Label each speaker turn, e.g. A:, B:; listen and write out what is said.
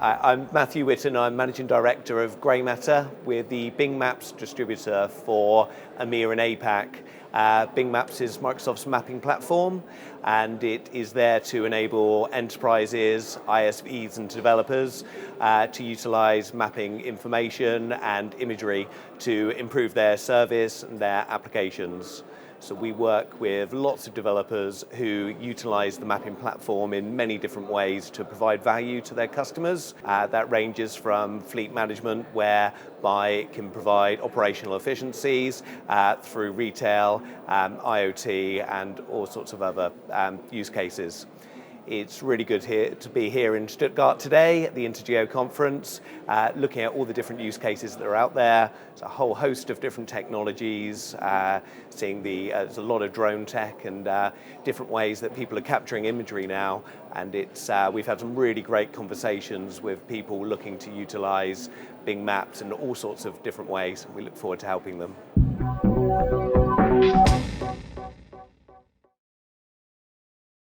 A: I'm Matthew Whitten. I'm Managing Director of Greymatter. We're the Bing Maps distributor for EMEA and APAC. Bing Maps is Microsoft's mapping platform, and it is there to enable enterprises, ISVs and developers to utilize mapping information and imagery to improve their service and their applications. So we work with lots of developers who utilize the mapping platform in many different ways to provide value to their customers. That ranges from fleet management, whereby it can provide operational efficiencies through retail, IoT, and all sorts of other use cases. It's really good to be here in Stuttgart today at the INTERGEO conference, looking at all the different use cases that are out there. There's a whole host of different technologies, seeing there's a lot of drone tech and different ways that people are capturing imagery now. And we've had some really great conversations with people looking to utilize Bing Maps in all sorts of different ways. We look forward to helping them.